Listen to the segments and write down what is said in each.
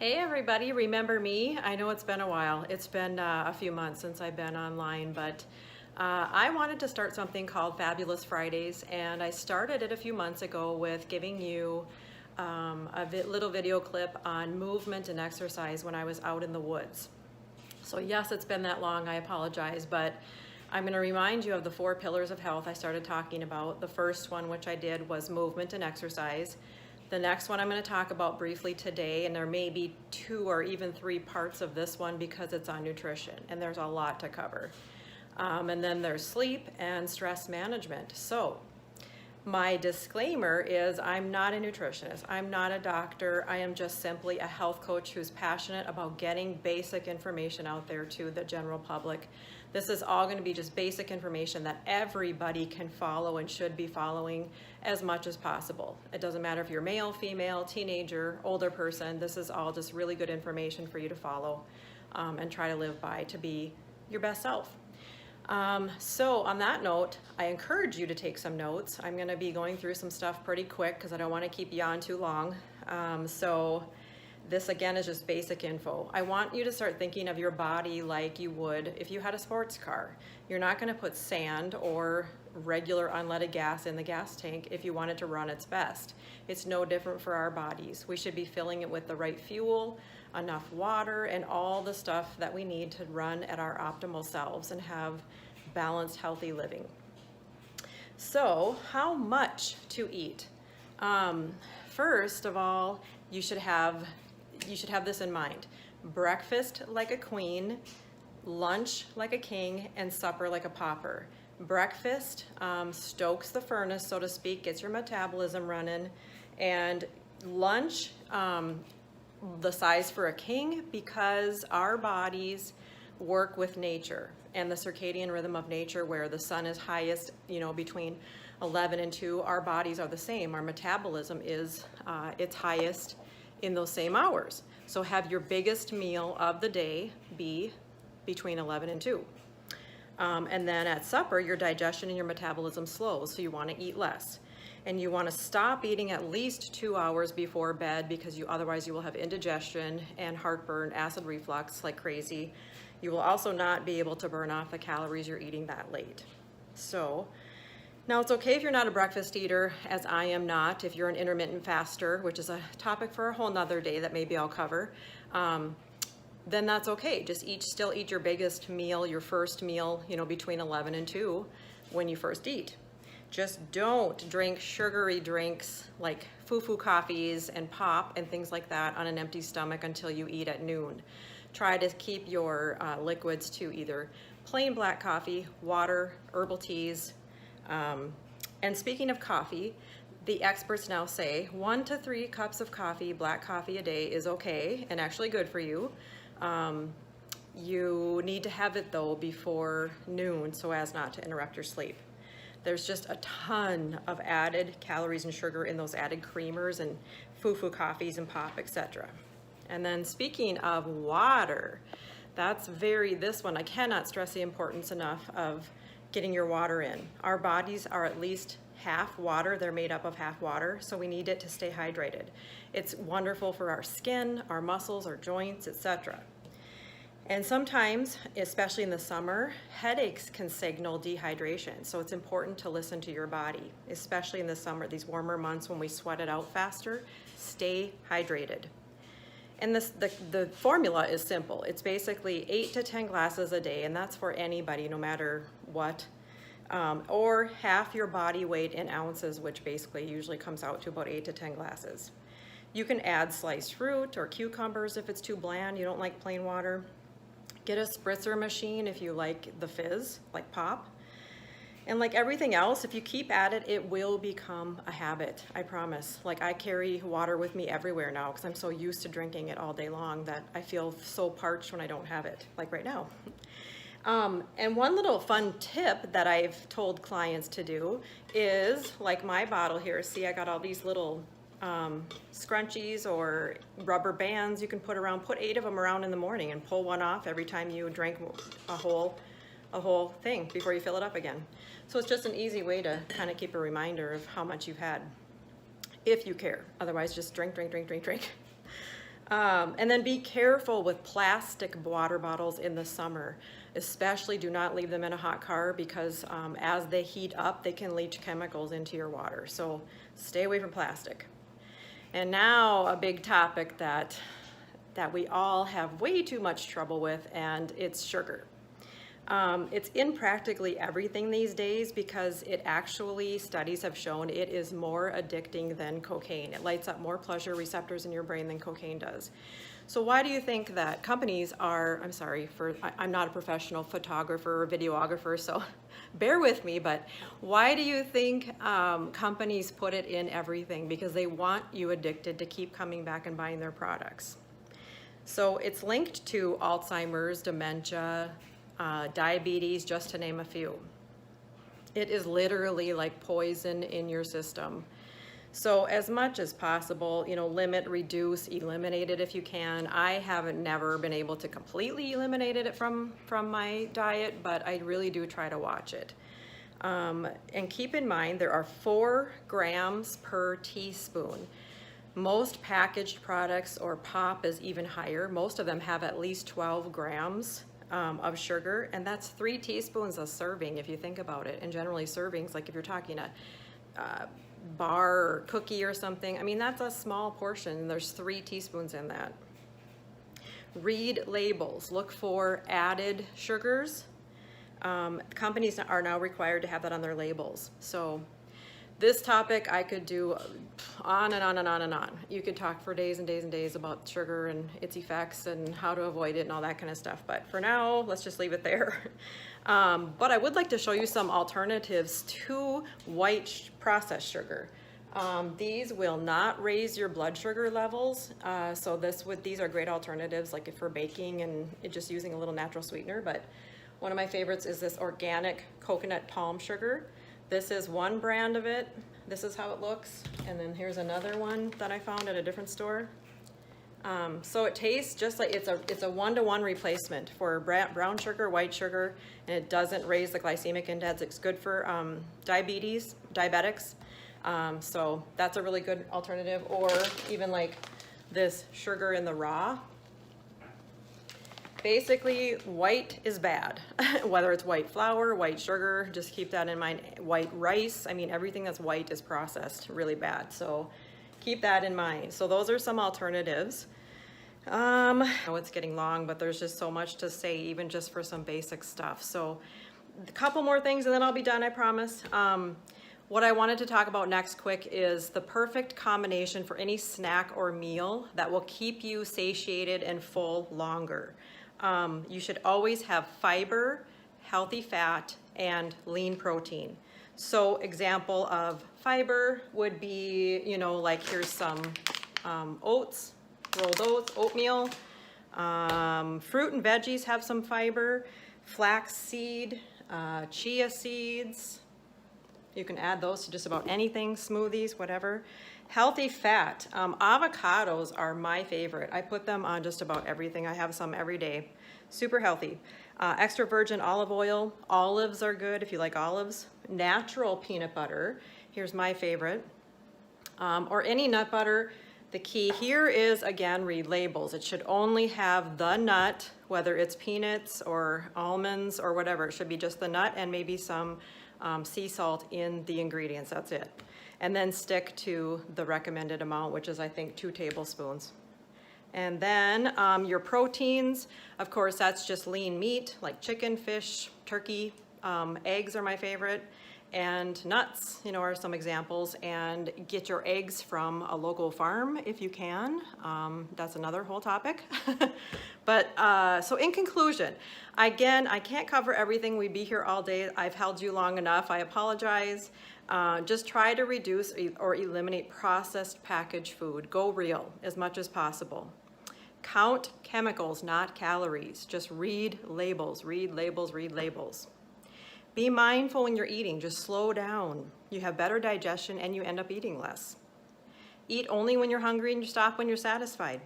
Hey everybody, remember me? I know it's been a while. It's been a few months since I've been online, but I wanted to start something called Fabulous Fridays, and I started it a few months ago with giving you a little video clip on movement and exercise when I was out in the woods. So yes, it's been that long, I apologize, but I'm going to remind you of the 4 pillars of health I started talking about. The first one, which I did, was movement and exercise. The next one I'm going to talk about briefly today, and there may be 2 or even 3 parts of this one because it's on nutrition, and there's a lot to cover. And then there's sleep and stress management. So my disclaimer is I'm not a nutritionist. I'm not a doctor. I am just simply a health coach who's passionate about getting basic information out there to the general public. This is all going to be just basic information that everybody can follow and should be following as much as possible. It doesn't matter if you're male, female, teenager, older person. This is all just really good information for you to follow and try to live by to be your best self. So on that note, I encourage you to take some notes. I'm going to be going through some stuff pretty quick because I don't want to keep you on too long. So this again is just basic info. I want you to start thinking of your body like you would if you had a sports car. You're not going to put sand or regular unleaded gas in the gas tank if you want it to run its best. It's no different for our bodies. We should be filling it with the right fuel, enough water, and all the stuff that we need to run at our optimal selves and have balanced, healthy living. So, how much to eat? First of all, you should have this in mind. Breakfast like a queen, lunch like a king, and supper like a pauper. Breakfast stokes the furnace, so to speak, gets your metabolism running, and lunch the size for a king, because our bodies work with nature and the circadian rhythm of nature, where the sun is highest, between 11 and 2. Our bodies are the same. Our metabolism is its highest in those same hours. So have your biggest meal of the day be between 11 and 2. And then at supper, your digestion and your metabolism slows, so you want to eat less. And you want to stop eating at least 2 hours before bed, because otherwise you will have indigestion and heartburn, acid reflux like crazy. You will also not be able to burn off the calories you're eating that late. So now it's okay if you're not a breakfast eater, as I am not. If you're an intermittent faster, which is a topic for a whole nother day that maybe I'll cover, then that's okay. Just still eat your biggest meal, your first meal, between 11 and 2 when you first eat. Just don't drink sugary drinks like foo-foo coffees and pop and things like that on an empty stomach until you eat at noon. Try to keep your liquids to either plain black coffee, water, herbal teas. And speaking of coffee, the experts now say 1 to 3 cups of coffee, black coffee a day, is okay and actually good for you. You need to have it though before noon so as not to interrupt your sleep. There's just a ton of added calories and sugar in those added creamers and foo-foo coffees and pop, etc. And then speaking of water, this one, I cannot stress the importance enough of getting your water in. Our bodies are at least half water. They're made up of half water, so we need it to stay hydrated. It's wonderful for our skin, our muscles, our joints, etc. And sometimes, especially in the summer, headaches can signal dehydration. So it's important to listen to your body, especially in the summer, these warmer months when we sweat it out faster. Stay hydrated. And the formula is simple. It's basically 8 to 10 glasses a day, and that's for anybody, no matter what. Or half your body weight in ounces, which basically usually comes out to about 8 to 10 glasses. You can add sliced fruit or cucumbers if it's too bland, you don't like plain water. Get a spritzer machine if you like the fizz, like pop. And like everything else, if you keep at it, it will become a habit, I promise. Like I carry water with me everywhere now because I'm so used to drinking it all day long that I feel so parched when I don't have it, like right now. And one little fun tip that I've told clients to do is, like my bottle here, see I got all these little scrunchies or rubber bands you can put 8 of them around in the morning and pull one off every time you drink a whole thing before you fill it up again. So it's just an easy way to kind of keep a reminder of how much you've had, if you care. Otherwise, just drink. And then be careful with plastic water bottles in the summer. Especially do not leave them in a hot car because as they heat up, they can leach chemicals into your water. So stay away from plastic. And now a big topic that we all have way too much trouble with, and it's sugar. It's in practically everything these days because it actually, studies have shown, it is more addicting than cocaine. It lights up more pleasure receptors in your brain than cocaine does. So why do you think that companies are, I'm not a professional photographer or videographer, so bear with me, but why do you think companies put it in everything? Because they want you addicted to keep coming back and buying their products. So it's linked to Alzheimer's, dementia, diabetes, just to name a few. It is literally like poison in your system. So as much as possible, limit, reduce, eliminate it if you can. I haven't never been able to completely eliminate it from my diet, but I really do try to watch it. And keep in mind, there are 4 grams per teaspoon. Most packaged products or pop is even higher. Most of them have at least 12 grams of sugar, and that's 3 teaspoons a serving if you think about it. And generally servings, like if you're talking a bar or cookie or something, I mean, that's a small portion. There's 3 teaspoons in that. Read labels. Look for added sugars. Companies are now required to have that on their labels. So this topic I could do on and on and on and on. You could talk for days and days and days about sugar and its effects and how to avoid it and all that kind of stuff. But for now, let's just leave it there. But I would like to show you some alternatives to white processed sugar. These will not raise your blood sugar levels. So these are great alternatives, like if for baking and just using a little natural sweetener. But one of my favorites is this organic coconut palm sugar. This is one brand of it. This is how it looks. And then here's another one that I found at a different store. So it tastes just like it's a 1-to-1 replacement for brown sugar, white sugar, and it doesn't raise the glycemic index. It's good for diabetics. So that's a really good alternative. Or even like this sugar in the raw. Basically, white is bad. Whether it's white flour, white sugar, just keep that in mind. White rice, I mean, everything that's white is processed really bad. So keep that in mind. So those are some alternatives. I know it's getting long, but there's just so much to say, even just for some basic stuff. So a couple more things and then I'll be done, I promise. What I wanted to talk about next quick is the perfect combination for any snack or meal that will keep you satiated and full longer. You should always have fiber, healthy fat, and lean protein. So example of fiber would be, like here's some oats, rolled oats, oatmeal. Fruit and veggies have some fiber, flax seed, chia seeds. You can add those to just about anything, smoothies, whatever. Healthy fat. Avocados are my favorite. I put them on just about everything. I have some every day. Super healthy. Extra virgin olive oil. Olives are good if you like olives. Natural peanut butter. Here's my favorite. Or any nut butter. The key here is, again, read labels. It should only have the nut, whether it's peanuts or almonds or whatever. It should be just the nut and maybe some sea salt in the ingredients. That's it. And then stick to the recommended amount, which is, I think, 2 tablespoons. And then your proteins, of course, that's just lean meat, like chicken, fish, turkey. Eggs are my favorite. And nuts, are some examples. And get your eggs from a local farm if you can. That's another whole topic. But so in conclusion, again, I can't cover everything. We'd be here all day. I've held you long enough. I apologize. Just try to reduce or eliminate processed packaged food. Go real as much as possible. Count chemicals, not calories. Just read labels, read labels, read labels. Be mindful when you're eating. Just slow down. You have better digestion and you end up eating less. Eat only when you're hungry and you stop when you're satisfied.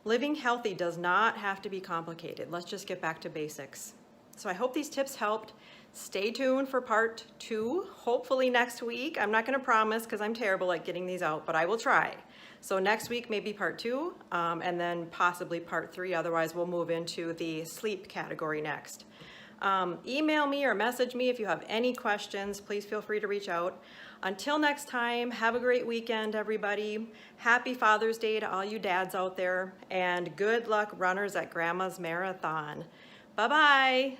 Living healthy does not have to be complicated. Let's just get back to basics. So I hope these tips helped. Stay tuned for part 2, hopefully next week. I'm not going to promise because I'm terrible at getting these out, but I will try. So next week, maybe part 2, and then possibly part 3. Otherwise, we'll move into the sleep category next. Email me or message me if you have any questions. Please feel free to reach out. Until next time, have a great weekend, everybody. Happy Father's Day to all you dads out there, and good luck runners at Grandma's Marathon. Bye-bye.